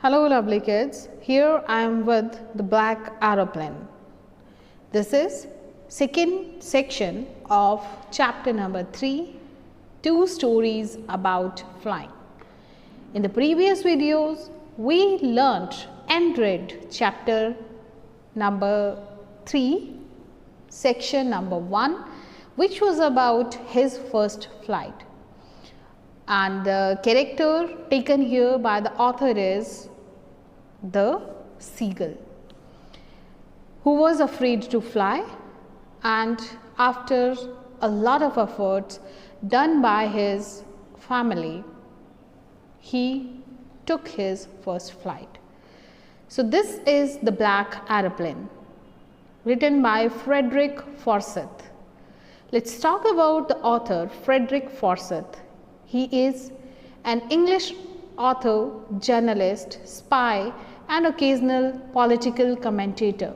Hello lovely kids, here I am with the black aeroplane. This is second section of chapter number 3, 2 stories about flying. In the previous videos, we learnt and read chapter number 3, section number 1, which was about his first flight. And the character taken here by the author is the seagull, who was afraid to fly, and after a lot of efforts done by his family, he took his first flight. So this is the black aeroplane, written by Frederick Forsyth. Let's talk about the author Frederick Forsyth. He is an English author, journalist, spy and occasional political commentator.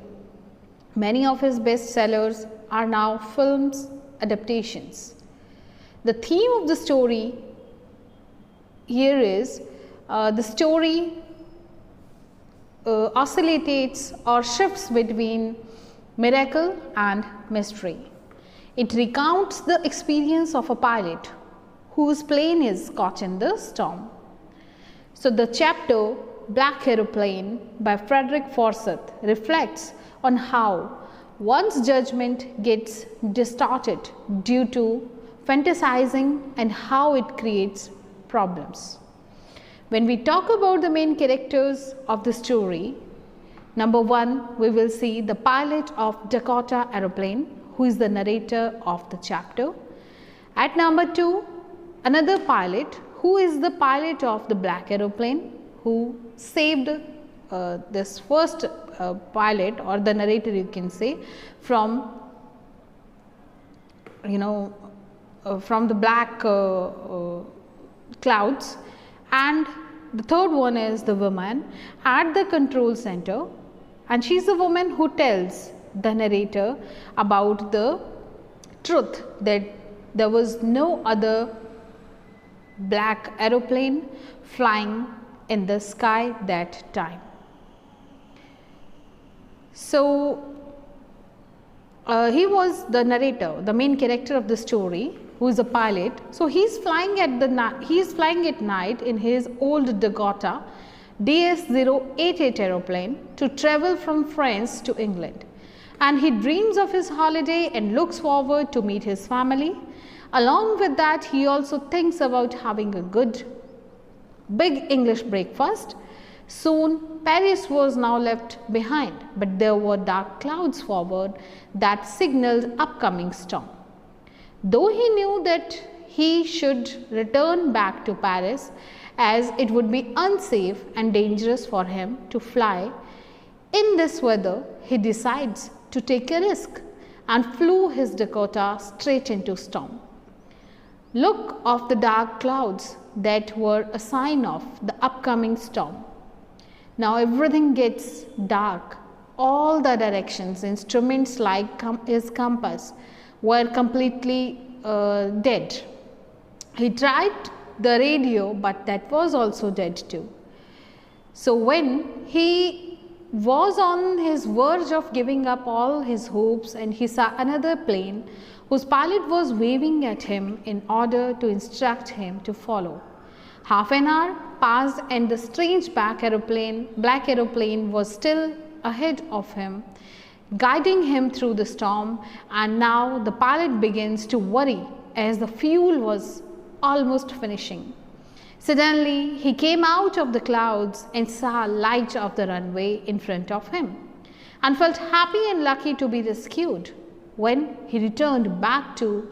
Many of his bestsellers are now films adaptations. The theme of the story here is the story oscillates or shifts between miracle and mystery. It recounts the experience of a pilot whose plane is caught in the storm. So the chapter Black Aeroplane by Frederick Forsyth reflects on how one's judgment gets distorted due to fantasizing and how it creates problems. When we talk about the main characters of the story, number 1, we will see the pilot of Dakota Aeroplane, who is the narrator of the chapter. At number 2, another pilot who is the pilot of the black aeroplane, who saved this first pilot, or the narrator you can say, from from the black clouds. And the third one is the woman at the control center, and she is the woman who tells the narrator about the truth that there was no other black aeroplane flying in the sky that time. So he was the narrator, the main character of the story, who is a pilot. So he is flying at night in his old Dakota DS-088 aeroplane to travel from France to England, and he dreams of his holiday and looks forward to meet his family. Along with that, he also thinks about having a good big English breakfast. Soon Paris was now left behind, but there were dark clouds forward that signaled upcoming storm. Though he knew that he should return back to Paris, as it would be unsafe and dangerous for him to fly in this weather, he decides to take a risk and flew his Dakota straight into storm. Look of the dark clouds that were a sign of the upcoming storm. Now everything gets dark. All the directions, instruments like his compass, were completely dead. He tried the radio, but that was also dead too. So when he was on his verge of giving up all his hopes, and he saw another plane whose pilot was waving at him in order to instruct him to follow. Half an hour passed and the strange black aeroplane was still ahead of him, guiding him through the storm, and now the pilot begins to worry as the fuel was almost finishing. Suddenly, he came out of the clouds and saw light of the runway in front of him, and felt happy and lucky to be rescued. When he returned back to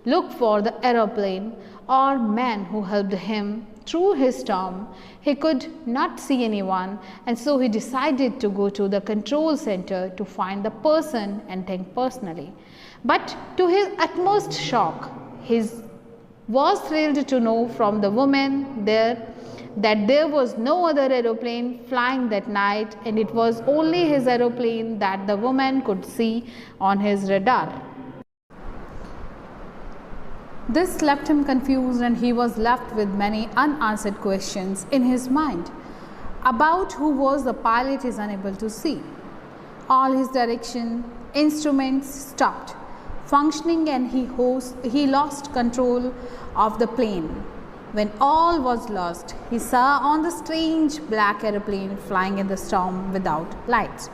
look for the aeroplane or man who helped him through his storm, he could not see anyone, and so he decided to go to the control center to find the person and thank personally. But to his utmost shock, he was thrilled to know from the woman there that there was no other aeroplane flying that night, and it was only his aeroplane that the woman could see on his radar. This left him confused, and he was left with many unanswered questions in his mind. About who was the pilot is unable to see. All his direction instruments stopped functioning and he lost control of the plane. When all was lost, he saw on the strange black aeroplane flying in the storm without lights.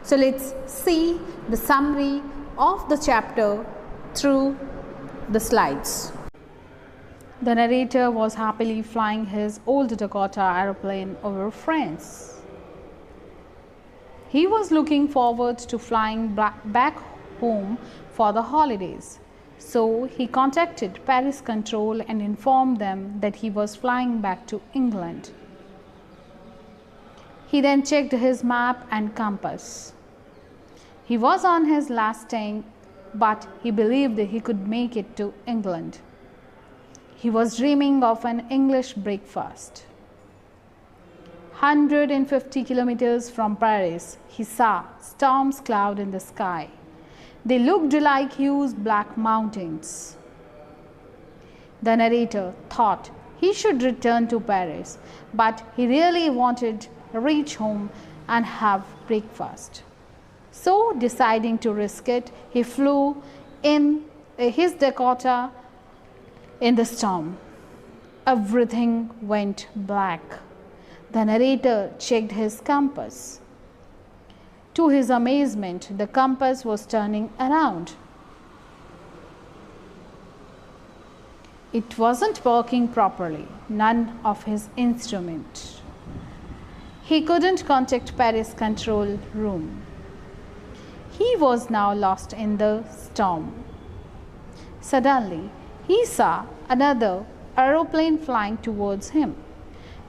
So let's see the summary of the chapter through the slides. The narrator was happily flying his old Dakota aeroplane over France. He was looking forward to flying back home for the holidays. So he contacted Paris Control and informed them that he was flying back to England. He then checked his map and compass. He was on his last tank, but he believed he could make it to England. He was dreaming of an English breakfast. 150 kilometers from Paris, he saw storm clouds in the sky. They looked like huge black mountains. The narrator thought he should return to Paris, but he really wanted to reach home and have breakfast. So, deciding to risk it, he flew in his Dakota in the storm. Everything went black. The narrator checked his compass. To his amazement, the compass was turning around. It wasn't working properly, none of his instruments. He couldn't contact Paris control room. He was now lost in the storm. Suddenly, he saw another aeroplane flying towards him.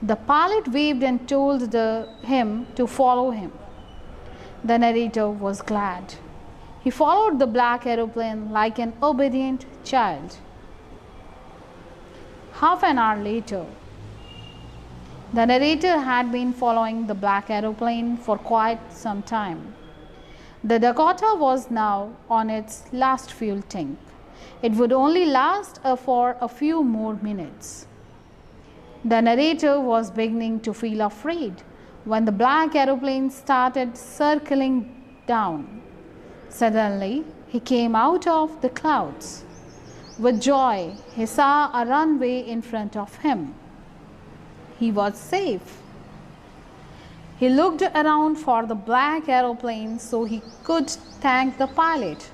The pilot waved and told him to follow him. The narrator was glad. He followed the black aeroplane like an obedient child. Half an hour later, the narrator had been following the black aeroplane for quite some time. The Dakota was now on its last fuel tank. It would only last for a few more minutes. The narrator was beginning to feel afraid when the black aeroplane started circling down. Suddenly, he came out of the clouds. With joy, he saw a runway in front of him. He was safe. He looked around for the black aeroplane so he could thank the pilot,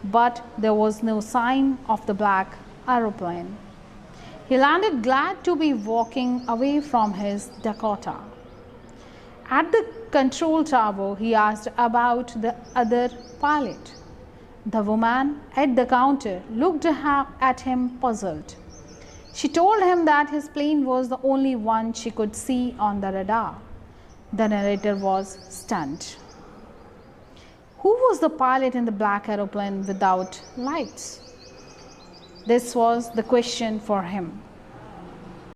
but there was no sign of the black aeroplane. He landed glad to be walking away from his Dakota. At the control tower, he asked about the other pilot. The woman at the counter looked at him puzzled. She told him that his plane was the only one she could see on the radar. The narrator was stunned. Who was the pilot in the black aeroplane without lights? This was the question for him.